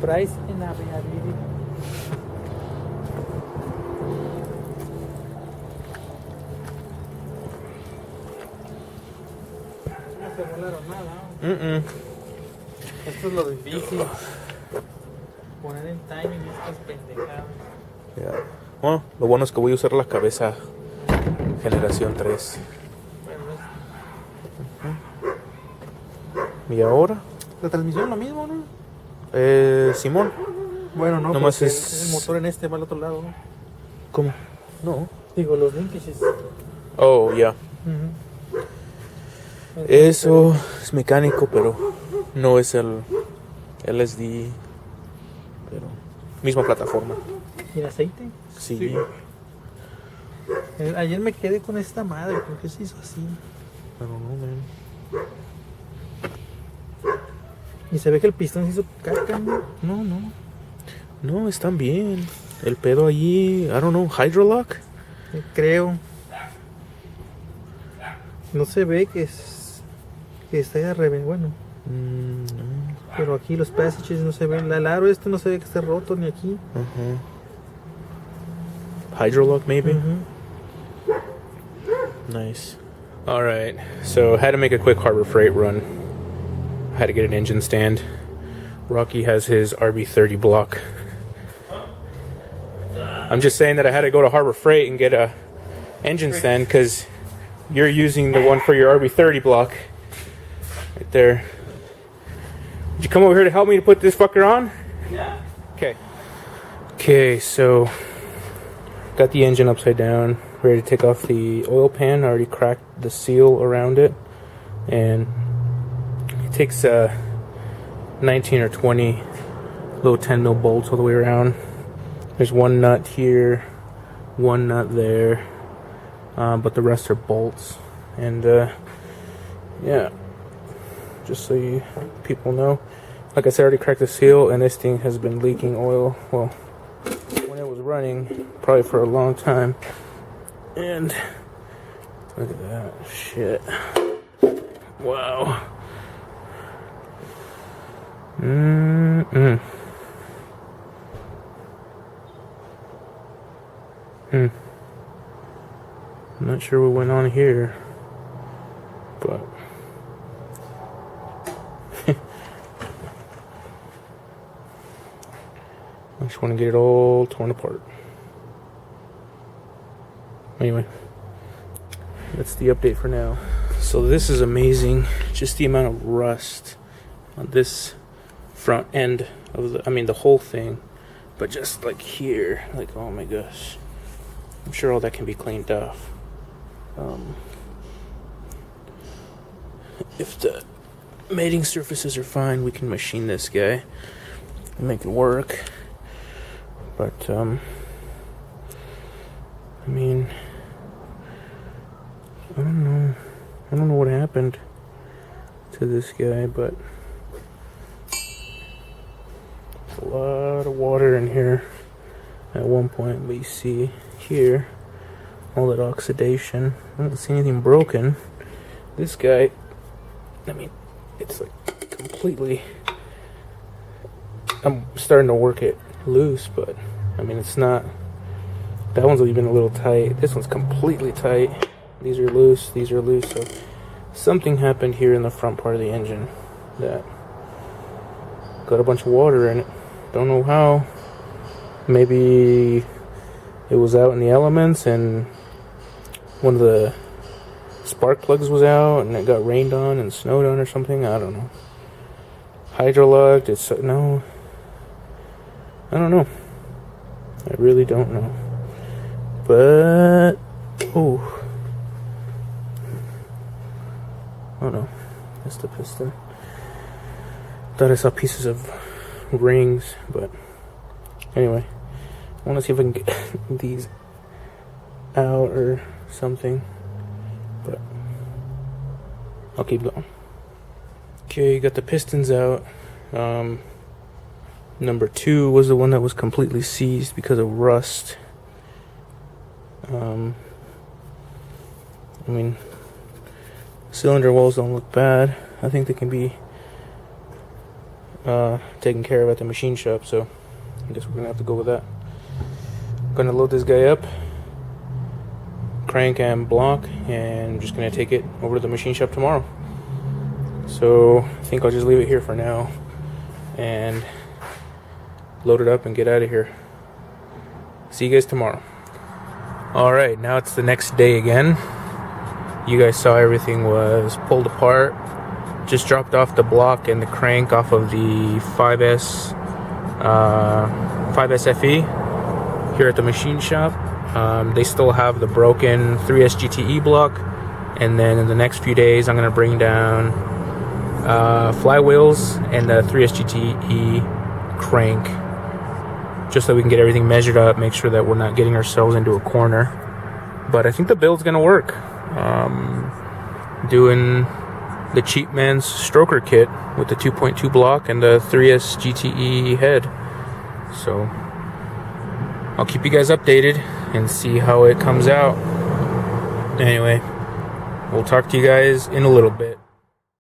Price en Avenida. No se volaron nada. Esto es lo difícil. Poner en timing estas pendejadas. Yeah. Bueno, lo bueno es que voy a usar la cabeza generación 3. ¿Y ahora? La transmisión es lo mismo, ¿no? Simón. Bueno, no, Nomás porque es- el motor en este va al otro lado, ¿no? ¿Cómo? No. Digo, los linkages. Oh, ya. Eso es mecánico, pero no es el LSD. Pero misma plataforma. ¿Y el aceite? Sí. Ayer me quedé con esta madre, ¿por qué se hizo así? Pero no, man. Y se ve que el pistón se hizo caca, ¿no? No. No, están bien. El pedo allí, I don't know, Hydrolock. Creo. No se ve que esté al revés, bueno. No. Pero aquí los passages no se ven. El aro este no se ve que esté roto ni aquí. Hydrolock, maybe? Nice. Alright, so I had to make a quick Harbor Freight run. I had to get an engine stand. Rocky has his RB30 block. I'm just saying that I had to go to Harbor Freight and get a engine stand because you're using the one for your RB30 block. Right there. Did you come over here to help me to put this fucker on? Yeah. Okay. Okay, so got the engine upside down, ready to take off the oil pan. I already cracked the seal around it, and it takes 19 or 20 little 10 mil bolts all the way around. There's one nut here, one nut there, but the rest are bolts. And yeah, just so you people know, like I said, I already cracked the seal, and this thing has been leaking oil. Well, when it was running, probably for a long time. And look at that shit. Wow. I'm not sure what went on here, but I just want to get it all torn apart. Anyway, that's the update for now. So this is amazing, just the amount of rust on this front end of the whole thing, but just like here, like, oh my gosh. I'm sure all that can be cleaned off. If the mating surfaces are fine, we can machine this guy and make it work. But I mean, I don't know what happened to this guy, but there's a lot of water in here at one point. But you see here all that oxidation. I don't see anything broken. This guy, I mean, it's like completely, I'm starting to work it loose, but I mean, it's not, that one's even a little tight. This one's completely tight. These are loose, so something happened here in the front part of the engine that got a bunch of water in it. Don't know how. Maybe it was out in the elements and one of the spark plugs was out and it got rained on and snowed on or something. I don't know. Hydrolocked, it's, no, I don't know. I really don't know. But, oh no, that's the piston. Thought I saw pieces of rings, but anyway, I want to see if I can get these out or something, but I'll keep going. Okay, got the pistons out. Number 2 was the one that was completely seized because of rust. I mean, cylinder walls don't look bad. I think they can be taken care of at the machine shop, so I guess we're gonna have to go with that. Gonna load this guy up, crank and block, and I'm just gonna take it over to the machine shop tomorrow. So I think I'll just leave it here for now and load it up and get out of here. See you guys tomorrow. Alright, now it's the next day again. You guys saw everything was pulled apart. Just dropped off the block and the crank off of the 5S FE here at the machine shop. They still have the broken 3S GTE block, and then in the next few days I'm going to bring down flywheels and the 3S GTE crank, just so we can get everything measured up, make sure that we're not getting ourselves into a corner. But I think the build's going to work. Doing the cheap man's stroker kit with the 2.2 block and the 3S GTE head. So I'll keep you guys updated and see how it comes out. Anyway, we'll talk to you guys in a little bit.